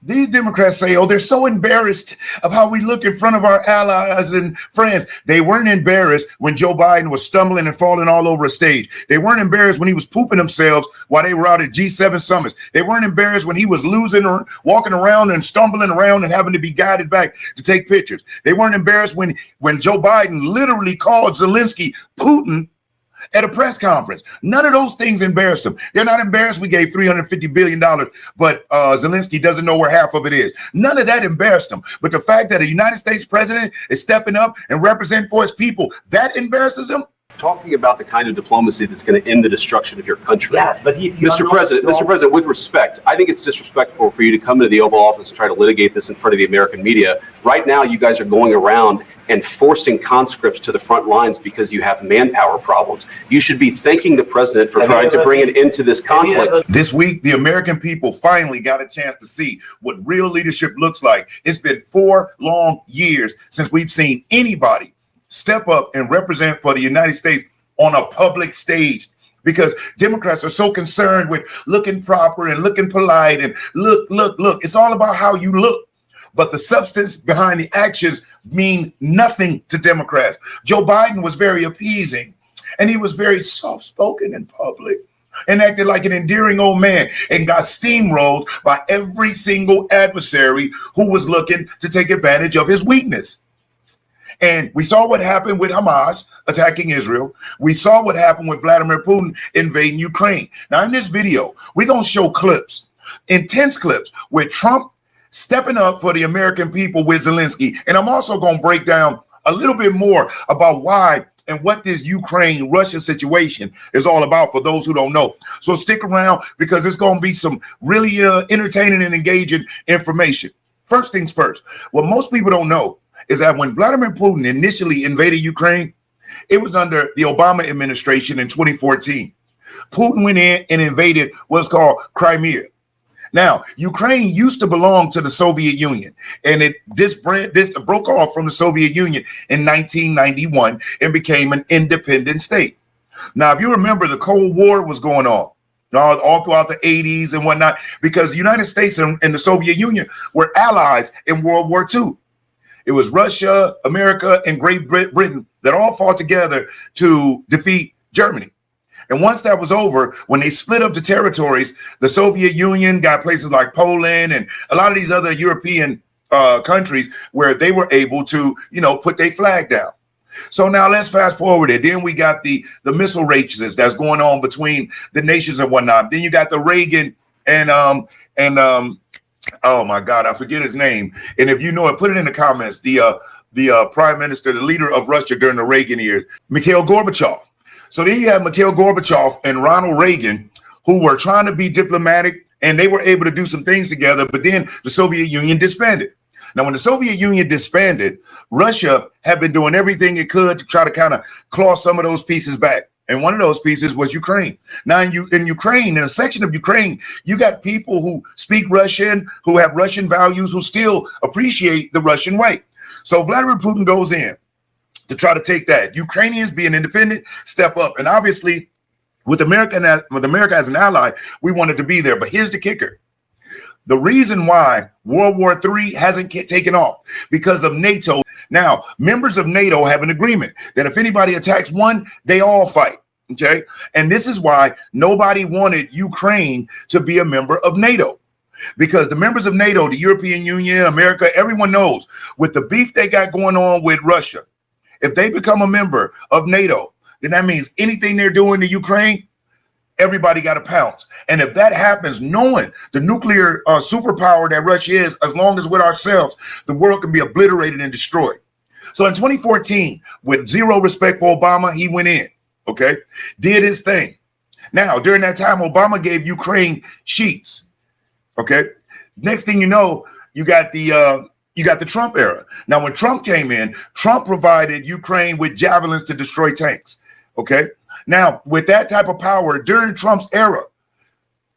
These Democrats say, oh, they're so embarrassed of how we look in front of our allies and friends. They weren't embarrassed when Joe Biden was stumbling and falling all over a stage. They weren't embarrassed when he was pooping themselves while they were out at G7 summits. They weren't embarrassed when he was losing or walking around and stumbling around and having to be guided back to take pictures. They weren't embarrassed when Joe Biden literally called Zelensky Putin at a press conference. None of those things embarrassed them. They're not embarrassed we gave $350 billion, but Zelensky doesn't know where half of it is. None of that embarrassed them. But the fact that a United States president is stepping up and representing for his people, that embarrasses him. Talking about the kind of diplomacy that's going to end the destruction of your country. Yes, but if Mr. President, with respect, I think it's disrespectful for you to come to the Oval Office and try to litigate this in front of the American media. Right now, you guys are going around and forcing conscripts to the front lines because you have manpower problems. You should be thanking the president for trying to bring an end to this conflict. This week, the American people finally got a chance to see what real leadership looks like. It's been 4 long years since we've seen anybody step up and represent for the United States on a public stage, because Democrats are so concerned with looking proper and looking polite and look. It's all about how you look. But the substance behind the actions mean nothing to Democrats. Joe Biden was very appeasing and he was very soft-spoken in public and acted like an endearing old man and got steamrolled by every single adversary who was looking to take advantage of his weakness. And we saw what happened with Hamas attacking Israel. We saw what happened with Vladimir Putin invading Ukraine. Now, in this video, we're going to show clips, intense clips, with Trump stepping up for the American people with Zelensky. And I'm also going to break down a little bit more about why and what this Ukraine-Russia situation is all about for those who don't know. So stick around, because it's going to be some really entertaining and engaging information. First things first, what most people don't know is that when Vladimir Putin initially invaded Ukraine, it was under the Obama administration in 2014. Putin went in and invaded what's called Crimea. Now, Ukraine used to belong to the Soviet Union, and this broke off from the Soviet Union in 1991 and became an independent state. Now, if you remember, the Cold War was going on all throughout the 80s and whatnot, because the United States and the Soviet Union were allies in World War II. It was Russia, America, and Great Britain that all fought together to defeat Germany. And once that was over, when they split up the territories, the Soviet Union got places like Poland and a lot of these other European countries where they were able to, put their flag down. So now let's fast forward it. Then we got the missile races that's going on between the nations and whatnot. Then you got the Reagan and oh my God, I forget his name. And if you know it, put it in the comments. The prime minister, the leader of Russia during the Reagan years, Mikhail Gorbachev. So then you have Mikhail Gorbachev and Ronald Reagan, who were trying to be diplomatic, and they were able to do some things together. But then the Soviet Union disbanded. Now, when the Soviet Union disbanded, Russia had been doing everything it could to try to kind of claw some of those pieces back. And one of those pieces was Ukraine. Now, in Ukraine, in a section of Ukraine, you got people who speak Russian, who have Russian values, who still appreciate the Russian way. So Vladimir Putin goes in to try to take that. Ukrainians, being independent, step up. And obviously, with America as an ally, we wanted to be there. But here's the kicker. The reason why World War III hasn't taken off, because of NATO. Now, members of NATO have an agreement that if anybody attacks one, they all fight. Okay. And this is why nobody wanted Ukraine to be a member of NATO, because the members of NATO, the European Union, America, everyone knows with the beef they got going on with Russia, if they become a member of NATO, then that means anything they're doing to Ukraine, everybody got to pounce. And if that happens, knowing the nuclear superpower that Russia is, as long as with ourselves, the world can be obliterated and destroyed. So in 2014, with zero respect for Obama, he went in, okay, did his thing. Now, during that time, Obama gave Ukraine sheets, okay. Next thing you know, you got the Trump era. Now, when Trump came in, Trump provided Ukraine with javelins to destroy tanks, okay. Now, with that type of power during Trump's era,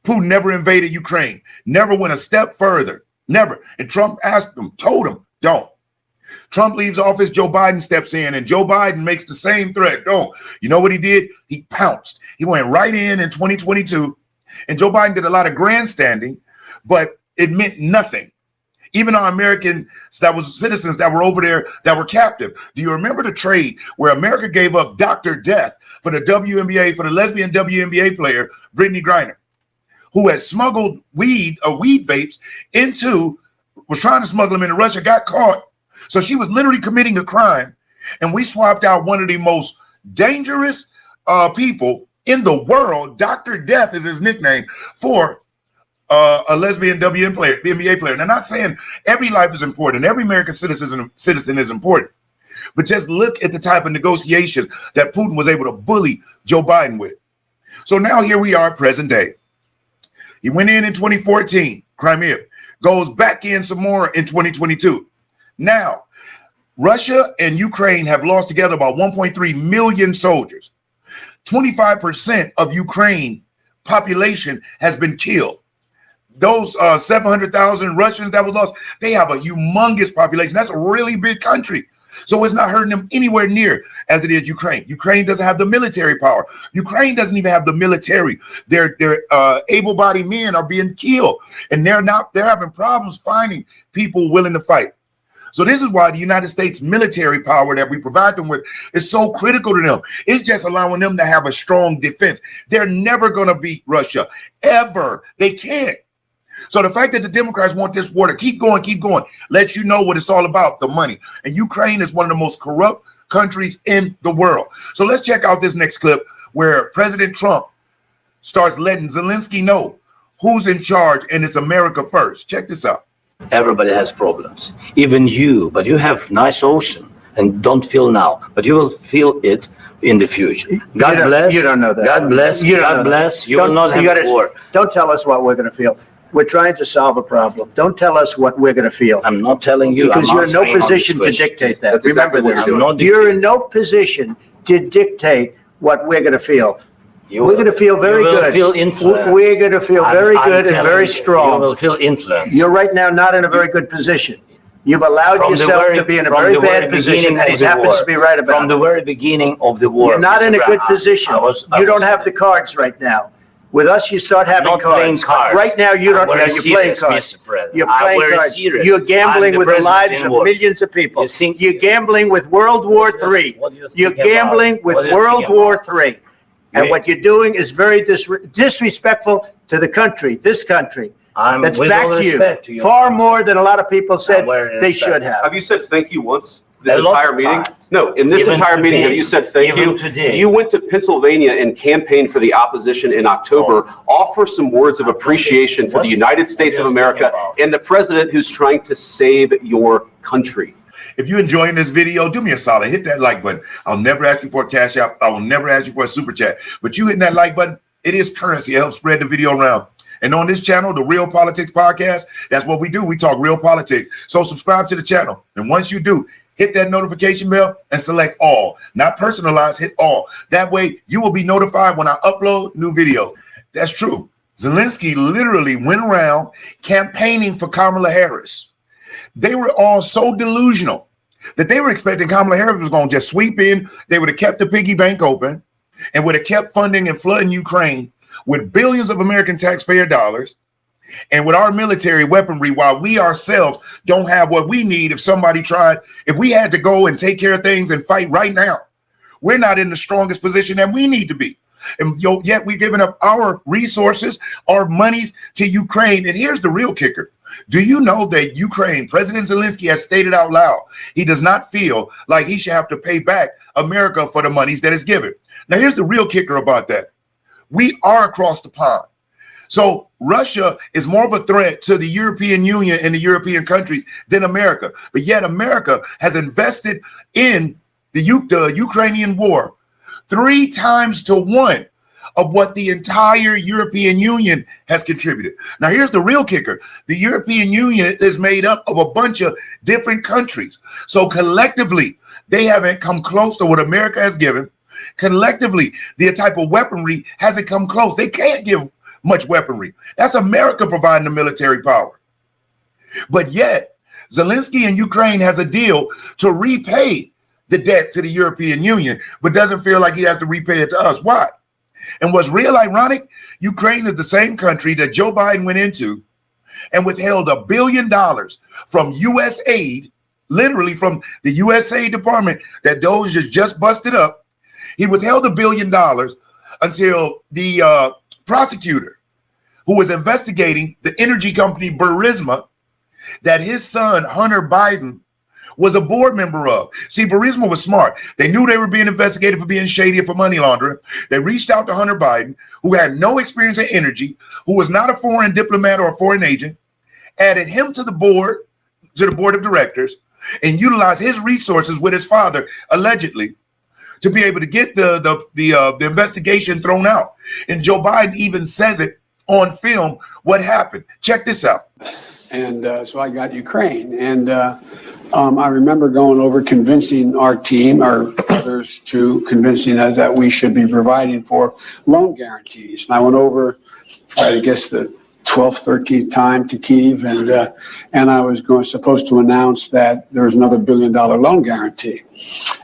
Putin never invaded Ukraine, never went a step further, never. And Trump told him, don't. Trump leaves office, Joe Biden steps in, and Joe Biden makes the same threat. Don't. You know what he did? He pounced. He went right in 2022, and Joe Biden did a lot of grandstanding, but it meant nothing. even our American citizens that were over there that were captive. Do you remember the trade where America gave up Dr. Death for the WNBA, for the lesbian WNBA player, Brittany Griner, who had smuggled weed vapes was trying to smuggle them into Russia, got caught. So she was literally committing a crime. And we swapped out one of the most dangerous people in the world, Dr. Death is his nickname, for a lesbian WNBA player. And I'm not saying every life is important, every American citizen is important, but just look at the type of negotiations that Putin was able to bully Joe Biden with. So now here we are, present day. He went in 2014, Crimea, goes back in some more in 2022. Now, Russia and Ukraine have lost together about 1.3 million soldiers. 25% of Ukraine population has been killed. Those 700,000 Russians that was lost, they have a humongous population. That's a really big country. So it's not hurting them anywhere near as it is Ukraine. Ukraine doesn't have the military power. Ukraine doesn't even have the military. Their able-bodied men are being killed, and they're having problems finding people willing to fight. So this is why the United States military power that we provide them with is so critical to them. It's just allowing them to have a strong defense. They're never going to beat Russia, ever. They can't. So the fact that the Democrats want this war to keep going, lets you know what it's all about, the money. And Ukraine is one of the most corrupt countries in the world. So let's check out this next clip where President Trump starts letting Zelensky know who's in charge, and it's America first. Check this out. Everybody has problems, even you, but you have nice ocean and don't feel now, but you will feel it in the future. God bless. You don't know that. God bless. God bless. You will not have war. Don't tell us what we're going to feel. We're trying to solve a problem. Don't tell us what we're going to feel. I'm not telling you. Because you're in no position to dictate that. That's exactly Remember what this. You're in no position to dictate what we're going to feel. We're going to feel very good. Feel influence. We're going to feel very good and very strong. You will feel influence. You're right now not in a very good position. You've allowed yourself to be in a very bad position, and he happens to be right about it. From the very beginning of the war. You're not in a good position. You don't have the cards right now. With us, you start having cards. Right now, you don't. You're playing cards. You're playing cards. You're gambling with the lives of millions of people. You're gambling with World War III. You're gambling with World War III. And what you're doing is very disrespectful to the country, this country. That's back to you far more than a lot of people said they should have. Have you said thank you once this entire meeting? No, in this entire meeting, have you said thank you? You went to Pennsylvania and campaigned for the opposition in October. Offer some words of appreciation for the United States of America and the president who's trying to save your country. If you're enjoying this video, do me a solid. Hit that like button. I'll never ask you for a cash app. I will never ask you for a super chat. But you hitting that like button, it is currency. It helps spread the video around. And on this channel, the Real Politics Podcast, that's what we do. We talk real politics. So subscribe to the channel. And once you do, hit that notification bell and select all. Not personalized, hit all. That way you will be notified when I upload new videos. That's true. Zelensky literally went around campaigning for Kamala Harris. They were all so delusional that they were expecting Kamala Harris was going to just sweep in. They would have kept the piggy bank open and would have kept funding and flooding Ukraine with billions of American taxpayer dollars and with our military weaponry, while we ourselves don't have what we need. If we had to go and take care of things and fight right now, we're not in the strongest position that we need to be. And yet we're giving up our resources, our monies to Ukraine. And here's the real kicker. Do you know that Ukraine, President Zelensky has stated out loud, he does not feel like he should have to pay back America for the monies that is given. Now, here's the real kicker about that. We are across the pond. So Russia is more of a threat to the European Union and the European countries than America. But yet America has invested in the Ukrainian war 3 times to 1 of what the entire European Union has contributed. Now, here's the real kicker. The European Union is made up of a bunch of different countries. So collectively, they haven't come close to what America has given. Collectively, the type of weaponry hasn't come close. They can't give much weaponry. That's America providing the military power. But yet, Zelensky and Ukraine has a deal to repay the debt to the European Union, but doesn't feel like he has to repay it to us. Why? And what's real ironic, Ukraine is the same country that Joe Biden went into and withheld $1 billion from U.S. aid, literally from the USA Department that Doge just busted up. He withheld $1 billion until the prosecutor who was investigating the energy company Burisma that his son, Hunter Biden, was a board member of. See, Burisma was smart. They knew they were being investigated for being shady and for money laundering. They reached out to Hunter Biden, who had no experience in energy, who was not a foreign diplomat or a foreign agent, added him to the board of directors, and utilized his resources with his father, allegedly, to be able to get the investigation thrown out. And Joe Biden even says it on film what happened. Check this out. And so I got Ukraine. And I remember going over convincing our team, or others, to convincing us that we should be providing for loan guarantees. And I went over, I guess, the 12th, 13th time to Kyiv, and I was supposed to announce that there was another $1 billion loan guarantee.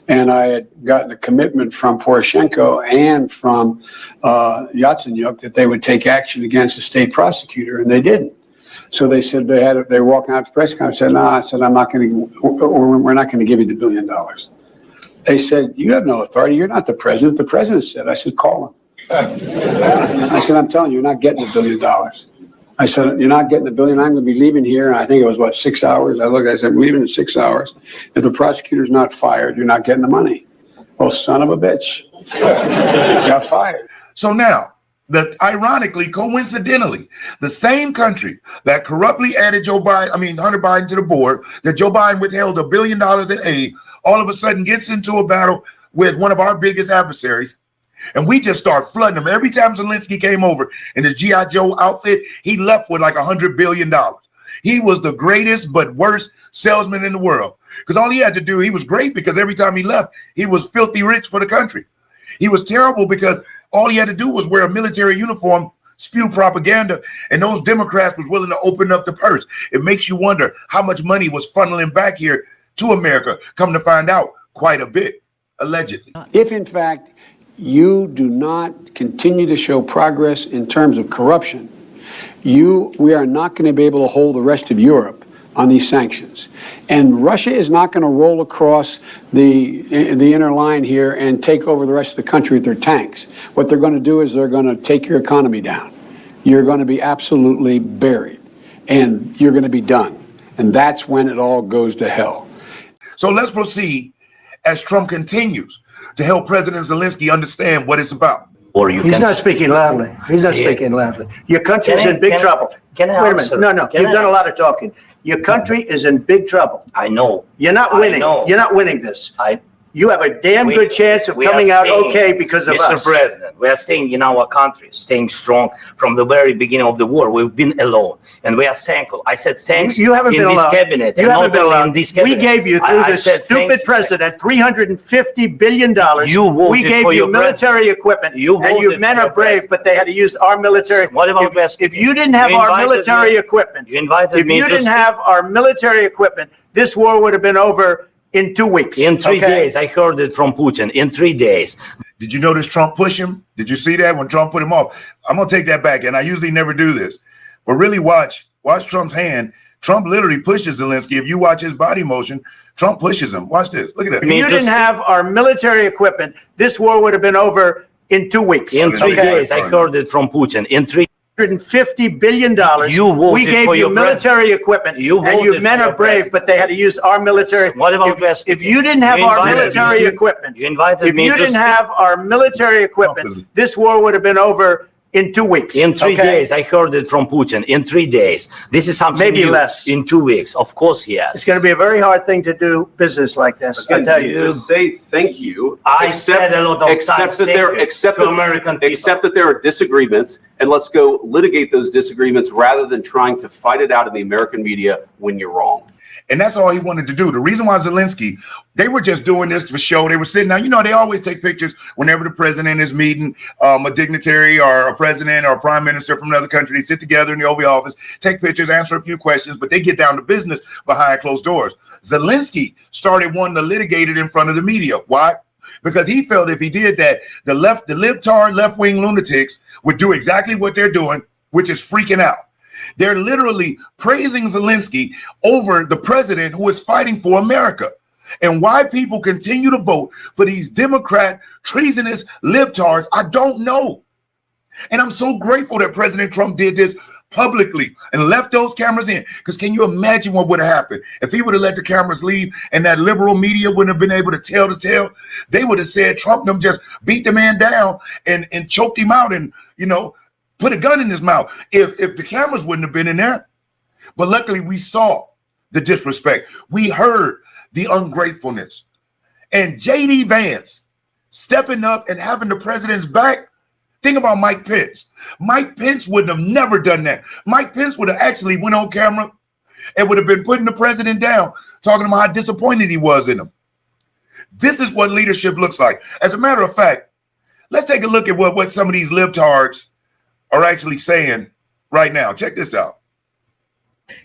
And I had gotten a commitment from Poroshenko and from Yatsenyuk that they would take action against the state prosecutor, and they didn't. So they said they were walking out to the press conference. I said, no, I said, we're not going to give you the $1 billion. They said, you have no authority. You're not the president. The president said. I said, call him. I said, I'm telling you, you're not getting the $1 billion. I said, you're not getting the $1 billion. I'm going to be leaving here. And I think it was, 6 hours? I said, I'm leaving in 6 hours. If the prosecutor's not fired, you're not getting the money. Oh, son of a bitch. Got fired. So now, ironically, coincidentally, the same country that corruptly added Hunter Biden to the board, that Joe Biden withheld $1 billion in aid, all of a sudden gets into a battle with one of our biggest adversaries. And we just start flooding them. Every time Zelensky came over in his G.I. Joe outfit, he left with like $100 billion. He was the greatest but worst salesman in the world. Because all he had to do, he was great because every time he left, he was filthy rich for the country. He was terrible because all he had to do was wear a military uniform, spew propaganda, and those Democrats was willing to open up the purse. It makes you wonder how much money was funneling back here to America. Come to find out, quite a bit, allegedly. If, in fact, you do not continue to show progress in terms of corruption, we are not going to be able to hold the rest of Europe on these sanctions. And Russia is not going to roll across the inner line here and take over the rest of the country with their tanks. What they're going to do is they're going to take your economy down. You're going to be absolutely buried, and you're going to be done. And that's when it all goes to hell. So let's proceed as Trump continues to help President Zelensky understand what it's about. He's not speaking loudly. He's not speaking loudly. Your country is in big trouble. Can I Wait a answer? minute. No, you've done a lot of talking. Your country is in big trouble. I know. You're not winning. You're not winning this. You have a damn good chance of coming out okay because of us. Mr. President, we are staying in our country, staying strong from the very beginning of the war. We've been alone, and we are thankful. I said thanks. You haven't been in this alone. cabinet. You haven't been alone. We gave you, through this stupid president, $350 billion. We gave you military equipment, and you men are brave, but they had to use our military. What about if you didn't have our military equipment, if you didn't have our military equipment, this war would have been over in 2 weeks. In 3 days. I heard it from Putin. In 3 days. Did you notice Trump push him? Did you see that when Trump put him off? I'm going to take that back, and I usually never do this. But really watch Trump's hand. Trump literally pushes Zelensky. If you watch his body motion, Trump pushes him. Watch this. Look at that. If you didn't have our military equipment, this war would have been over in 2 weeks. In 3 days. I heard it from Putin. In $350 billion. We gave you military equipment, and you men are brave, but they had to use our military. What about if you didn't have our military equipment, if you didn't have our military equipment, this war would have been over in 2 weeks. In 3 days. I heard it from Putin. In 3 days. This is something maybe new. Less. In 2 weeks. Of course, yes. It's going to be a very hard thing to do business like this. Again, I tell you, say thank you. I said a lot of times. Except that there are disagreements, and let's go litigate those disagreements rather than trying to fight it out in the American media when you're wrong. And that's all he wanted to do. The reason why Zelensky, they were just doing this for show. They were sitting down. You know, they always take pictures whenever the president is meeting a dignitary or a president or a prime minister from another country. They sit together in the Oval Office, take pictures, answer a few questions, but they get down to business behind closed doors. Zelensky started wanting to litigate it in front of the media. Why? Because he felt if he did that, the libtard left-wing lunatics would do exactly what they're doing, which is freaking out. They're literally praising Zelensky over the president who is fighting for America. And why people continue to vote for these Democrat treasonous libtards, I don't know. And I'm so grateful that President Trump did this publicly and left those cameras in, because can you imagine what would have happened if he would have let the cameras leave and that liberal media wouldn't have been able to tell the tale? They would have said Trump them just beat the man down and choked him out and, you know, put a gun in his mouth if the cameras wouldn't have been in there. But luckily we saw the disrespect. We heard the ungratefulness. And JD Vance stepping up and having the president's back. Think about Mike Pence. Mike Pence would have never done that. Mike Pence would have actually went on camera and would have been putting the president down, talking about how disappointed he was in him. This is what leadership looks like. As a matter of fact, let's take a look at what some of these libtards are actually saying right now. Check this out.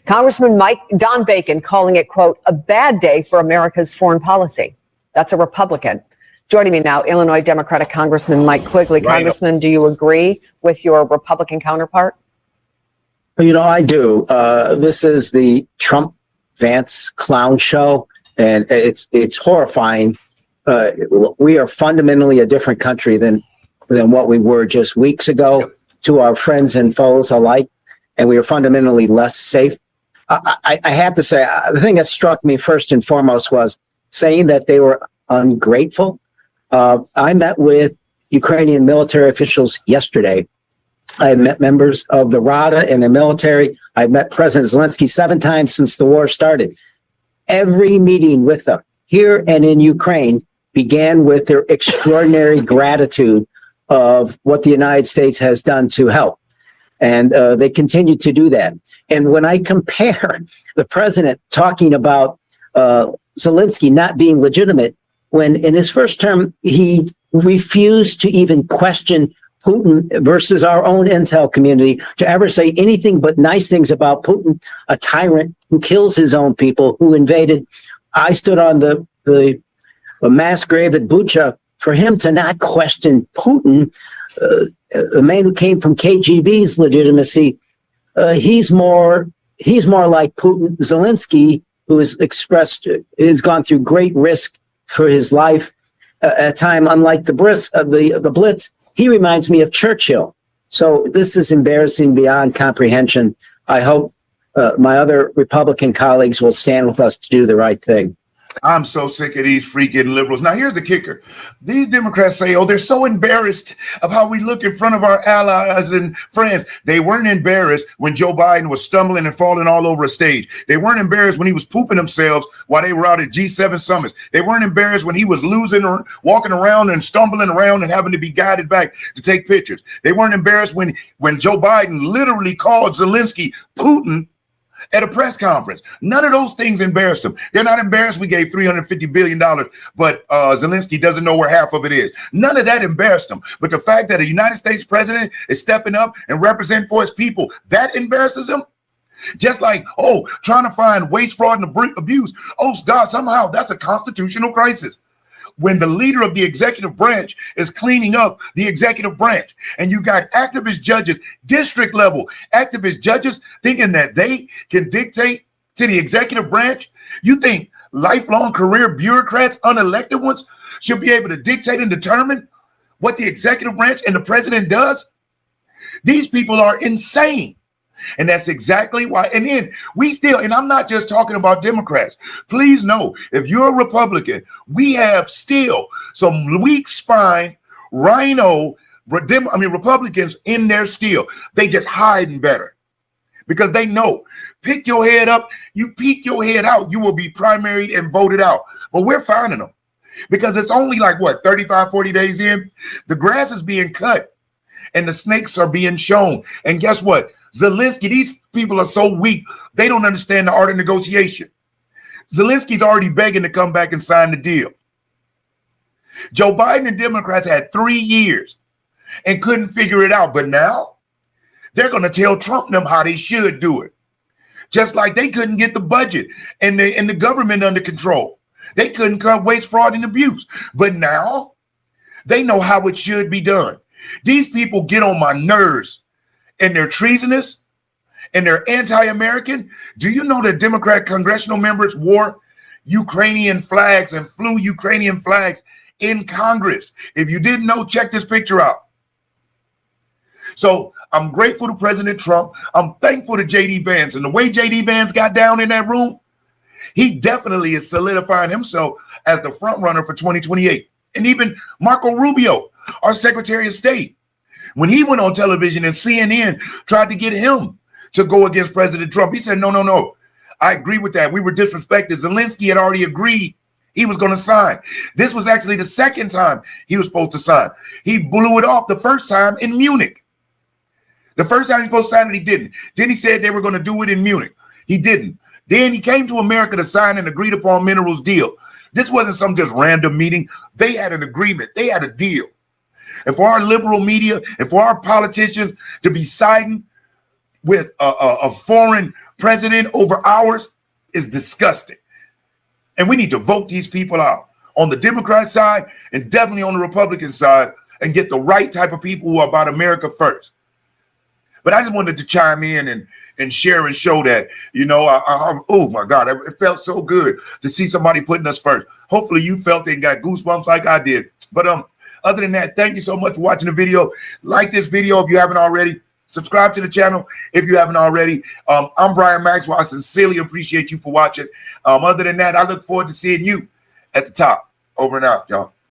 Congressman Don Bacon calling it, quote, a bad day for America's foreign policy. That's a Republican. Joining me now, Illinois Democratic Congressman Mike Quigley. Right. Congressman, do you agree with your Republican counterpart? You know, I do. This is the Trump-Vance clown show, and it's horrifying. We are fundamentally a different country than what we were just weeks ago, to our friends and foes alike, and we are fundamentally less safe. I have to say, the thing that struck me first and foremost was saying that they were ungrateful. I met with Ukrainian military officials yesterday. I met members of the Rada and the military. I've met President Zelensky 7 times since the war started. Every meeting with them here and in Ukraine began with their extraordinary gratitude of what the United States has done to help. And they continue to do that. And when I compare the president talking about Zelensky not being legitimate, when in his first term, he refused to even question Putin versus our own intel community, to ever say anything but nice things about Putin, a tyrant who kills his own people, who invaded. I stood on the mass grave at Bucha for him to not question Putin, the man who came from KGB's legitimacy. He's more like Putin. Zelensky, who has gone through great risk for his life, at a time unlike the Blitz. He reminds me of Churchill. So this is embarrassing beyond comprehension. I hope my other Republican colleagues will stand with us to do the right thing. I'm so sick of these freaking liberals. Now, here's the kicker. These Democrats say, oh, they're so embarrassed of how we look in front of our allies and friends. They weren't embarrassed when Joe Biden was stumbling and falling all over a stage. They weren't embarrassed when he was pooping themselves while they were out at G7 summits. They weren't embarrassed when he was losing or walking around and stumbling around and having to be guided back to take pictures. They weren't embarrassed when Joe Biden literally called Zelensky Putin at a press conference. None of those things embarrassed them. They're not embarrassed we gave $350 billion, but Zelensky doesn't know where half of it is. None of that embarrassed them. But the fact that a United States president is stepping up and representing for his people, that embarrasses him. Just like, trying to find waste, fraud, and abuse. Oh, God, somehow that's a constitutional crisis. When the leader of the executive branch is cleaning up the executive branch, and you got activist judges, district level activist judges, thinking that they can dictate to the executive branch, you think lifelong career bureaucrats, unelected ones, should be able to dictate and determine what the executive branch and the president does? These people are insane. And that's exactly why. And then and I'm not just talking about Democrats. Please know, if you're a Republican, we have still some weak spine, Republicans in there still. They just hiding better because they know, pick your head up, you peek your head out, you will be primaried and voted out. But we're finding them because it's only like 35, 40 days in. The grass is being cut and the snakes are being shown. And guess what? Zelensky, these people are so weak, they don't understand the art of negotiation. Zelensky's already begging to come back and sign the deal. Joe Biden and Democrats had 3 years and couldn't figure it out. But now they're going to tell Trump them how they should do it. Just like they couldn't get the budget and the government under control. They couldn't cut waste, fraud, and abuse. But now they know how it should be done. These people get on my nerves. And they're treasonous, and they're anti-American. Do you know that Democrat congressional members wore Ukrainian flags and flew Ukrainian flags in Congress? If you didn't know, check this picture out. So I'm grateful to President Trump. I'm thankful to JD Vance. And the way JD Vance got down in that room, he definitely is solidifying himself as the front runner for 2028. And even Marco Rubio, our Secretary of State, when he went on television and CNN tried to get him to go against President Trump, he said, no. I agree with that. We were disrespected. Zelensky had already agreed he was going to sign. This was actually the second time he was supposed to sign. He blew it off the first time in Munich. The first time he was supposed to sign it, he didn't. Then he said they were going to do it in Munich. He didn't. Then he came to America to sign an agreed upon minerals deal. This wasn't some just random meeting. They had an agreement. They had a deal. And for our liberal media and for our politicians to be siding with a foreign president over ours is disgusting. And we need to vote these people out on the Democrat side and definitely on the Republican side and get the right type of people who are about America first. But I just wanted to chime in and share and show that, you know, oh my God, it felt so good to see somebody putting us first. Hopefully you felt it and got goosebumps like I did. But other than that, thank you so much for watching the video. Like this video if you haven't already. Subscribe to the channel if you haven't already. I'm Brian Maxwell. I sincerely appreciate you for watching. Other than that, I look forward to seeing you at the top. Over and out, y'all.